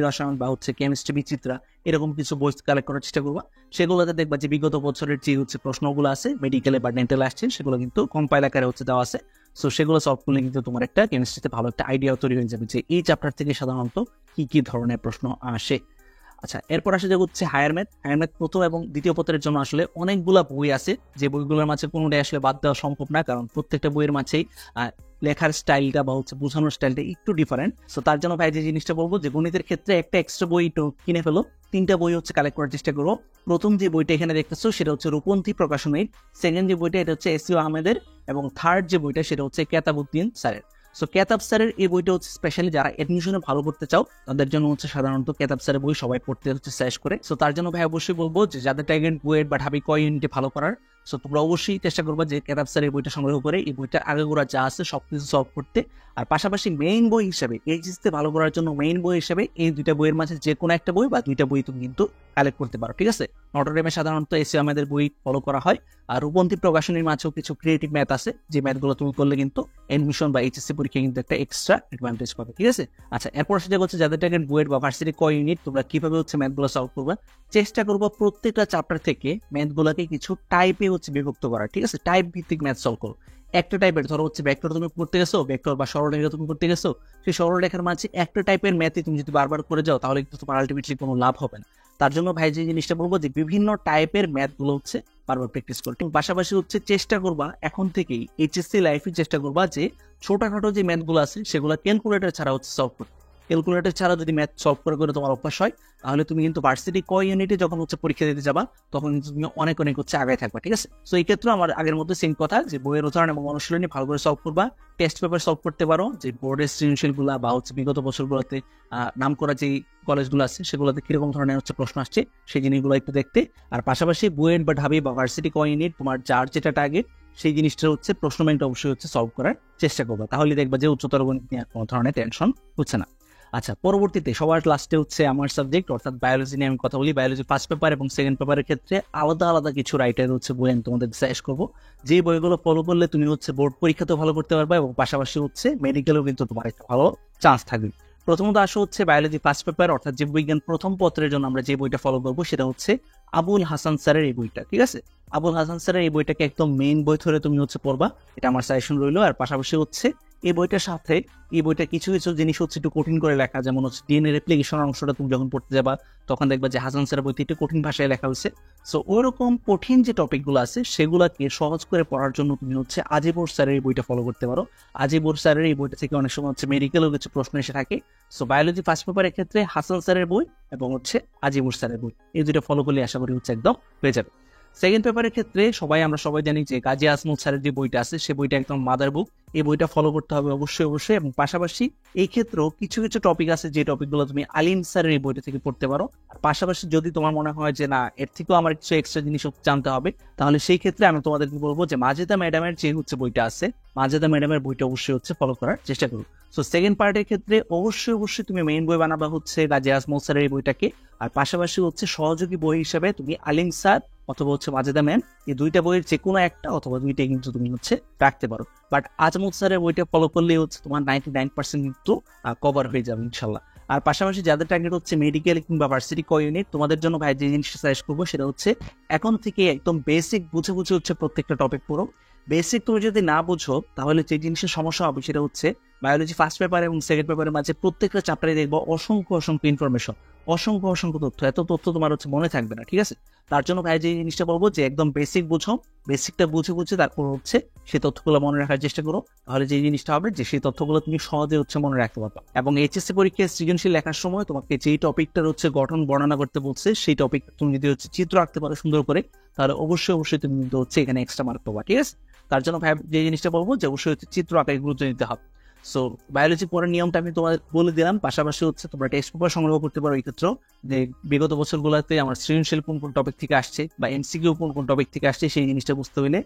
রসায়ন বা হচ্ছে কেমিস্ট্রি বিচিত্রা এরকম কিছু বই কালেক্ট করার চেষ্টা করবা। সেগুলোতে দেখবা যে বিগত বছরের যে হচ্ছে প্রশ্নগুলো আছে মেডিকেলে বা ডেন্টালে আসছে সেগুলো কিন্তু কম্পাইল আকারে হচ্ছে দেওয়া আছে। সো সেগুলো সলভ করলে কিন্তু তোমার একটা কেমিস্ট্রিতে ভালো একটা আইডিয়া তৈরি হয়ে যাবে যে এই চ্যাপ্টার থেকে সাধারণত কি কি ধরনের প্রশ্ন আসে। আচ্ছা, এরপর আসে যে হচ্ছে হায়ার ম্যাথ। প্রথম এবং দ্বিতীয় পত্রের জন্য আসলে অনেকগুলা বই আছে যে বইগুলোর মাঝে কোনোটাই আসলে বাদ দেওয়া সম্ভব না, কারণ প্রত্যেকটা বইয়ের মাঝেই লেখার স্টাইলটা বা হচ্ছে বোঝানোর স্টাইলটা একটু ডিফারেন্ট। সো তার জন্য ভাই যে জিনিসটা বলবো যে গণিতের ক্ষেত্রে একটা এক্সট্রা বই কিনে ফেলো, 3টা বই হচ্ছে কালেক্ট করার চেষ্টা করো। প্রথম যে বইটা এখানে দেখতেছো সেটা হচ্ছে রূপন্থী প্রকাশনীর, সেকেন্ড যে বইটা এটা হচ্ছে এসইউ আহমেদের, এবং থার্ড যে বইটা সেটা হচ্ছে কেতাবউদ্দিন স্যারের। সো কেতাব স্যারের এই বইটা হচ্ছে স্পেশালি যারা এডমিশনে ভালো করতে চাও তাদের জন্য হচ্ছে সাধারণত কেতাব স্যারের বই সবাই পড়তে হচ্ছে সাজেস্ট করে। সো তার জন্য ভাই অবশ্যই বলবো যে যাদের টার্গেট বুয়েট বা ঢাবি কয় ইউনিটে ভালো করার, সো তোমরা অবশ্যই চেষ্টা করবা যে কেতাব স্যারের বইটা সংগ্রহ করে এই বইটার আগাগোড়া যা আছে সবকিছু সলভ করতে। আর পাশাপাশি মেইন বই হিসাবে এইচএসসিতে ভালো করার জন্য মেইন বই হিসাবে এই দুইটা বইয়ের মাঝে যে কোনো একটা বই বা দুইটা বই তুমি কিন্তু কালেক্ট করতে পারো, ঠিক আছে? নটর ডেমে সাধারণত এসইউ আমাদের বই ফলো করা হয়। আর রূপন্থী প্রকাশনীর মাঝেও কিছু ক্রিয়েটিভ ম্যাথ আছে যে ম্যাথগুলো তুমি করলে কিন্তু এডমিশন বা এইচএসসি পরীক্ষা কিন্তু একটা এক্সট্রা অ্যাডভান্টেজ পাবে, ঠিক আছে? আচ্ছা, এরপর সেটা হচ্ছে যাদের টার্গেট বুয়েট বা ভার্সিটি কয় ইউনিট তোমরা কিভাবে হচ্ছে ম্যাথগুলো সলভ করবা। চেষ্টা করবো প্রত্যেকটা চ্যাপ্টার থেকে ম্যাথগুলোকে কিছু টাইপে হচ্ছে বিভক্ত করা, ঠিক আছে? টাইপ ভিত্তিক ম্যাথ সলভ করো। একটা টাইপের ধরো হচ্ছে ভেক্টর তুমি করতে গেছো, ভেক্টর বা সরলরেখা তুমি করতে গেছো, সেই সরলরেখার মাঝে একটা টাইপের ম্যাথে তুমি যদি বারবার করে যাও তাহলে কিন্তু তোমার আলটিমেটলি কোনো লাভ হবে না। তার জন্য ভাই যে জিনিসটা বলবো যে বিভিন্ন টাইপের ম্যাথগুলো হচ্ছে বারবার প্র্যাকটিস করতে। পাশাপাশি হচ্ছে চেষ্টা করবা এখন থেকেই এইচএসসি লাইফে চেষ্টা করবা যে ছোটখাটো যে ম্যাথগুলো আছে সেগুলো ক্যালকুলেটর ছাড়া হচ্ছে সলভ করতে। ক্যালকুলেটর ছাড়া যদি ম্যাথ সলভ করে করে তোমার অভ্যাস হয়, তাহলে তুমি কিন্তু ভার্সিটি ক ইউনিটে যখন হচ্ছে পরীক্ষা দিতে যাবা তখন কিন্তু তুমি অনেক অনেক হচ্ছে আগায় থাকবা, ঠিক আছে। সো এই ক্ষেত্রে আমার আগের মধ্যে সেম কথা যে বইয়ের উদাহরণ এবং অনুশীলনী ভালো করে সলভ করবা, টেস্ট পেপার সলভ করতে পারো, যে বোর্ডের সৃজনশীলগুলো বা হচ্ছে বিগত বছরগুলোতে নাম করা যে কলেজগুলো আছে সেগুলোতে কিরকম ধরনের হচ্ছে প্রশ্ন আসছে সেই জিনিসগুলো একটু দেখতে। আর পাশাপাশি বুয়েট বা ঢাবি বা ভার্সিটি ক ইউনিট তোমার যার যেটা টার্গেট সেই জিনিসটা হচ্ছে প্রশ্ন ব্যাংকটা অবশ্যই হচ্ছে সলভ করার চেষ্টা করবা, তাহলে দেখবা যে উচ্চতর গণিত নিয়ে কোনো ধরনের টেনশন হচ্ছে না। আচ্ছা, পরবর্তীতে সবার লাস্টে হচ্ছে আমার সাবজেক্ট অর্থাৎ বায়োলজি নিয়ে আমি কথা বলি। বায়োলজি ফার্স্ট পেপার এবং সেকেন্ড পেপারের ক্ষেত্রে আলাদা আলাদা কিছু রাইটার হচ্ছে বই আমি তোমাদের সাজেস্ট করবো, যে বইগুলো ফলো করলে তুমি হচ্ছে বোর্ড পরীক্ষাতেও ভালো করতে পারবা এবং পাশাপাশি হচ্ছে মেডিকেলেও কিন্তু তোমার একটা ভালো চান্স থাকবে। প্রথমত আসো হচ্ছে বায়োলজি ফার্স্ট পেপার অর্থাৎ জীববিজ্ঞান প্রথম পত্রের জন্য আমরা যে বইটা ফলো করবো সেটা হচ্ছে আবুল হাসান স্যারের এই বইটা, ঠিক আছে। আবুল হাসান স্যারের এই বইটাকে একদম মেইন বই ধরে তুমি হচ্ছে পড়বা, এটা আমার সাজেশন রইলো। আর পাশাপাশি হচ্ছে এই বইটার সাথে এই বইটা কিছু কিছু জিনিস হচ্ছে একটু কঠিন করে লেখা, যেমন হচ্ছে ডিএনএ রেপ্লিকেশন অংশটা তুমি যখন পড়তে যাবা তখন দেখবা যে হাসান স্যারের বইতে একটু কঠিন ভাষায় লেখা হয়েছে। সো ওইরকম কঠিন যে টপিকগুলো আছে সেগুলোকে সহজ করে পড়ার জন্য তুমি হচ্ছে আজিবুর স্যারের এই বইটা ফলো করতে পারো। আজিবুর স্যারের এই বইটা থেকে অনেক সময় হচ্ছে মেডিকেলও কিছু প্রশ্ন এসে থাকে। সো বায়োলজি ফার্স্ট পেপারের ক্ষেত্রে হাসান স্যারের বই এবং হচ্ছে আজিবুর স্যারের বই, এই দুটো ফলো করলে আশা করি হচ্ছে একদম হয়ে যাবে। সেকেন্ড পেপারের ক্ষেত্রে আমরা সবাই জানি যে গাজী আজমল স্যারের যে বইটা আছে সে বইটা একদম মাদার বুক, এই বইটা ফলো করতে হবে অবশ্যই। এবং পাশাপাশি এই ক্ষেত্রেও কিছু কিছু টপিক আছে যে টপিকগুলো তুমি আলিম স্যারের এই বইটা থেকে পড়তে পারো। আর পাশাপাশি যদি তোমার মনে হয় যে না এর থেকেও আমার কিছু এক্সট্রা জিনিস জানতে হবে, তাহলে সেই ক্ষেত্রে আমি তোমাদেরকে বলবো যে মাজেদা ম্যাডামের যে হচ্ছে বইটা আছে, মাজেদা ম্যাডামের বইটা অবশ্যই হচ্ছে ফলো করার চেষ্টা করো। সো সেকেন্ড পার্টের ক্ষেত্রে অবশ্যই তুমি মেইন বই বানাবা হচ্ছে গাজী আজমল স্যারের এই বইটাকে, আর পাশাপাশি হচ্ছে সহযোগী বই হিসেবে তুমি আলিম স্যার অথবা হচ্ছে মাজেদা ম্যাম এই দুইটা বইয়ের যে কোনো একটা অথবা দুইটাই কিন্তু তুমি হচ্ছে রাখতে পারো। বাট আজমল স্যারের বইটা ফলো করলে হচ্ছে তোমার 99% কিন্তু কভার হয়ে যাবে ইনশাল্লাহ। আর পাশাপাশি যাদের টার্গেট হচ্ছে মেডিকেল কিংবা ভার্সিটি ক ইউনিট, তোমাদের জন্য ভাই যে জিনিসটা সাজেস্ট করবো সেটা হচ্ছে এখন থেকে একদম বেসিক বুঝে হচ্ছে প্রত্যেকটা টপিক পড়ো। বেসিক তুমি যদি না বুঝো তাহলে যে জিনিসের সমস্যা হবে সেটা হচ্ছে বায়োলজি ফার্স্ট পেপার এবং সেকেন্ড পেপারের মাঝে প্রত্যেকটা চ্যাপ্টারে দেখবো অসংখ্য ইনফরমেশন, অসংখ্য তথ্য, এত তথ্য তোমার হচ্ছে মনে থাকবে না, ঠিক আছে। তার জন্য ভাই যে জিনিসটা বলবো যে একদম বেসিক বুঝো, বেসিকটা বুঝে তারপর হচ্ছে সেই তথ্যগুলো মনে রাখার চেষ্টা করো, তাহলে যে জিনিসটা হবে যে সেই তথ্যগুলো তুমি সহজে হচ্ছে মনে রাখতে পারবে। এবং এইচএসসি পরীক্ষায় সৃজনশীল লেখার সময় তোমাকে যেই টপিকটার হচ্ছে গঠন বর্ণনা করতে বলছে সেই টপিক তুমি যদি হচ্ছে চিত্র আঁকতে পারো সুন্দর করে, তাহলে অবশ্যই তুমি কিন্তু হচ্ছে এখানে এক্সট্রা মার্ক পাবা, ঠিক আছে। তার জন্য ভাই যে জিনিসটা বলবো যে অবশ্যই হচ্ছে চিত্র আঁকায় গুরুত্ব দিতে হবে। সো বায়োলজি পড়ার নিয়মটা আমি তোমাদের বলে দিলাম, পাশাপাশি হচ্ছে তোমরা টেক্সট পেপার সংগ্রহ করতে পারো এই ক্ষেত্রেও, যে বিগত বছরগুলোতে আমার সৃজনশীল কোন টপিক থেকে আসছে বা এমসিকিউ কোন টপিক থেকে আসছে সেই জিনিসটা বুঝতে হলে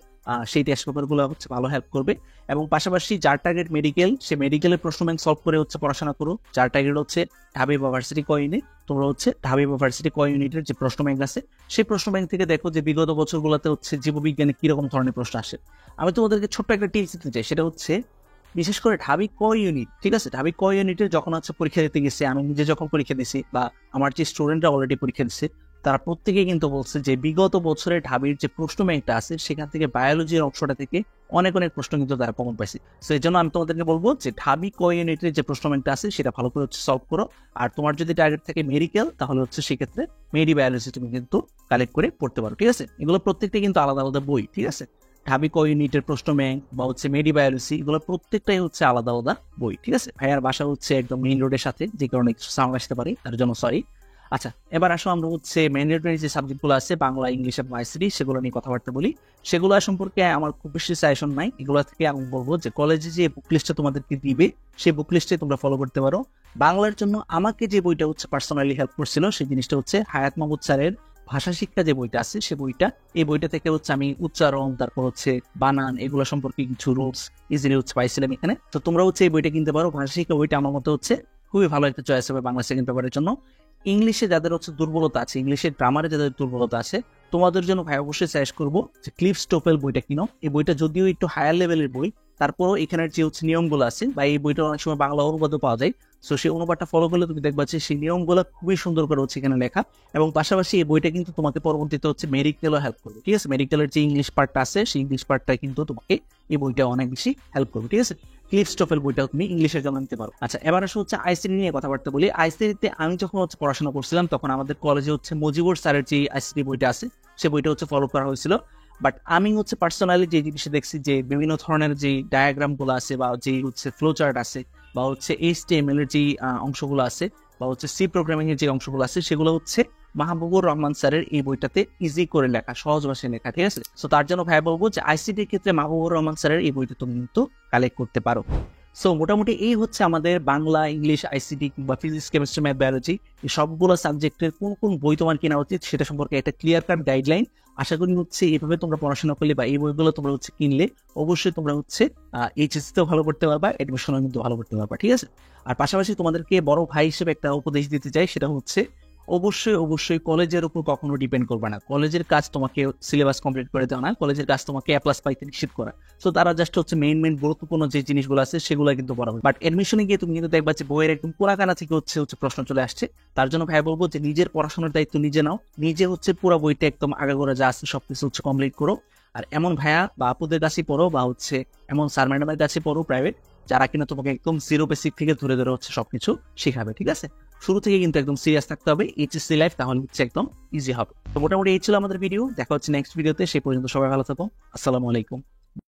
সেই টেক্সট পেপারগুলো হচ্ছে ভালো হেল্প করবে। এবং পাশাপাশি যার টার্গেট মেডিকেল সে মেডিকেলের প্রশ্ন ব্যাংক সলভ করে হচ্ছে পড়াশোনা করো, যার টার্গেট হচ্ছে ঢাবি বা ভার্সিটি ক ইউনিট তোমরা হচ্ছে ঢাবি বা ভার্সিটি ক ইউনিটের যে প্রশ্ন ব্যাংক আছে সেই প্রশ্ন ব্যাংক থেকে দেখো যে বিগত বছরগুলোতে হচ্ছে জীববিজ্ঞানে কিরকম ধরনের প্রশ্ন আসে। আমি তোমাদেরকে ছোট্ট একটা টিপস দিতে চাই, সেটা হচ্ছে বিশেষ করে ঢাবি ক ইউনিট, ঠিক আছে, ঢাবি ক ইউনিটের যখন হচ্ছে পরীক্ষা দিতে গেছে, আমি নিজে যখন পরীক্ষা দিছি বা আমার যে স্টুডেন্টরা অলরেডি পরীক্ষা দিচ্ছে তারা প্রত্যেকেই কিন্তু বলছে যে বিগত বছরে ঢাবির যে প্রশ্ন ব্যাংকটা আছে সেখান থেকে বায়োলজির অংশটা থেকে অনেক প্রশ্ন কিন্তু তারা কমন পাইছে। সো এই জন্য আমি তোমাদেরকে বলবো যে ঢাবি ক ইউনিটের যে প্রশ্ন ব্যাংকটা আছে সেটা ভালো করে হচ্ছে সলভ করো। আর তোমার যদি টার্গেট থাকে মেডিকেল তাহলে হচ্ছে সেক্ষেত্রে মেডি বায়োলজি তুমি কিন্তু কালেক্ট করে পড়তে পারো, ঠিক আছে। এগুলো প্রত্যেকটা কিন্তু আলাদা বই, ঠিক আছে। ঢাবি ক ইউনিটের প্রশ্ন ব্যাংক বা হচ্ছে মেডি বায়োলজি এগুলো প্রত্যেকটাই হচ্ছে আলাদা বই, ঠিক আছে। ভাইয়ার বাসা হচ্ছে একদম মেইন রোডের সাথে, যে কারণে কিছু সাউন্ড আসতে পারে তার জন্য সরি। আচ্ছা, এবার আসো আমরা হচ্ছে ম্যান্ডেটরি যে সাবজেক্টগুলো আছে বাংলা, ইংলিশ এবং আইসিটি সেগুলো নিয়ে কথাবার্তা বলি। সেগুলো সম্পর্কে আমার খুব বেশি সাজেশন নাই, এগুলো থেকে আমি বলবো যে কলেজে যে বুক লিস্টটা তোমাদেরকে দিবে সেই বুক লিস্টে তোমরা ফলো করতে পারো। বাংলার জন্য আমাকে যে বইটা হচ্ছে পার্সোনালি হেল্প করছিল সেই জিনিসটা হচ্ছে হায়াত মাহমুদ স্যারের ভাষা শিক্ষা যে বইটা আছে সে বইটা, এই বইটা থেকে হচ্ছে আমি উচ্চারণ তারপর হচ্ছে বানান এগুলো সম্পর্কে কিছু রুলস ইজিলি হচ্ছে পাইছিলাম এখানে। তো তোমরা হচ্ছে এই বইটা কিনতে পারো, ভাষা শিক্ষা বইটা আমার মতো হচ্ছে খুবই ভালো একটা চয়েস হবে বাংলা সেকেন্ড পেপারের জন্য। ইংলিশে যাদের হচ্ছে দুর্বলতা আছে, ইংলিশের গ্রামারে যাদের দুর্বলতা আছে তোমাদের জন্য ভাই অবশ্যই সাজেস্ট করবো যে ক্লিফস্টোফেল বইটা কিনো। এই বইটা যদিও একটু হায়ার লেভেলের বই, তারপরও এখানের যে হচ্ছে নিয়মগুলো আছে বা এই বইটা অনেক সময় বাংলা অনুবাদও পাওয়া যায়, সো সেই অনুবাদটা ফলো করলে তুমি দেখবা যে সেই নিয়মগুলো খুবই সুন্দর করে হচ্ছে এখানে লেখা। এবং পাশাপাশি এই বইটা কিন্তু তোমাকে পরবর্তীতে হচ্ছে মেডিকেলও হেল্প করবে, ঠিক আছে। মেডিকেলের যে ইংলিশ পার্টটা আছে সেই ইংলিশ পার্টটা কিন্তু তোমাকে এই বইটা অনেক বেশি হেল্প করবে, ঠিক আছে। ক্লিফস্টোফেল বইটা তুমি ইংলিশের জন্য নিতে পারো। আচ্ছা, এবার আসলে হচ্ছে আইসিটি নিয়ে কথাবার্তা বলি। আইসিটিতে আমি যখন হচ্ছে পড়াশোনা করছিলাম তখন আমাদের কলেজে হচ্ছে মুজিবুর স্যারের যে আইসিটি বইটা আছে সে বইটা হচ্ছে ফলো করা হয়েছিল। বাট আমি হচ্ছে পার্সোনালি যে জিনিসটা দেখছি যে বিভিন্ন ধরনের যে ডায়াগ্রামগুলো আছে বা যে হচ্ছে ফ্লো চার্ট আছে বা হচ্ছে HTML এর যে অংশগুলো আছে বা হচ্ছে সি প্রোগ্রামিং এর যে অংশগুলো আছে সেগুলো হচ্ছে মাহবুবুর রহমান স্যারের এই বইটাতে ইজি করে লেখা, সহজ ভাষায় লেখা, ঠিক আছে। সো তার জন্য ভাই বলবো যে আইসিটির ক্ষেত্রে মাহবুবুর রহমান স্যারের এই বইটা তুমি কিন্তু কালেক্ট করতে পারো। সো মোটামুটি এই হচ্ছে আমাদের বাংলা, ইংলিশ, আইসিটি বা ফিজিক্স, কেমিস্ট্রি, ম্যাথ, বায়োলজি এই সবগুলো সাবজেক্টের কোন কোন বই তোমার কেনা উচিত সেটা সম্পর্কে একটা ক্লিয়ার কাট গাইডলাইন। আশা করি হচ্ছে এইভাবে তোমরা পড়াশোনা করলে বা এই বইগুলো তোমরা হচ্ছে কিনলে অবশ্যই তোমরা হচ্ছে এইচএসসিতেও ভালো করতে পারবা, অ্যাডমিশনও কিন্তু ভালো করতে পারবা, ঠিক আছে। আর পাশাপাশি তোমাদেরকে বড় ভাই হিসেবে একটা উপদেশ দিতে চাই, সেটা হচ্ছে অবশ্যই কলেজের উপর কখনো ডিপেন্ড করবে না। কলেজের কাজ তোমাকে সিলেবাস কমপ্লিট করে দেওয়া না, কলেজের কাজ তোমাকে A+ পাইতে নিশ্চিত করা। সো তারা জাস্ট হচ্ছে মেইন গুরুত্বপূর্ণ যে জিনিসগুলো আছে সেগুলো কিন্তু পড়াবে। বাট এডমিশনে গিয়ে তুমি কিন্তু দেখবা যে বইয়ের একদম কোরাকানা থেকে হচ্ছে প্রশ্ন চলে আসছে। তার জন্য ভাই বলবো যে নিজের পড়াশোনার দায়িত্ব নিজে নাও, নিজে হচ্ছে পুরো বইটা একদম আগাগোড়া যা আছে সবকিছু হচ্ছে কমপ্লিট করো। আর এমন ভাইয়া বা আপুদের কাছে পড়ো বা হচ্ছে এমন স্যার ম্যাডামের কাছে পড়ো প্রাইভেট, যারা কিনা তোমাকে একদম জিরো বেসিক থেকে ধরে ধরে হচ্ছে সবকিছু শেখাবে, ঠিক আছে। শুরু থেকে কিন্তু একদম সিরিয়াস থাকতে হবে এইচএসসি লাইফ, তাহলে হচ্ছে একদম ইজি হবে। তো মোটামুটি এই ছিল আমাদের ভিডিও, দেখা হচ্ছে নেক্সট ভিডিওতে। সেই পর্যন্ত সবাই ভালো থাকো, আসসালামু আলাইকুম।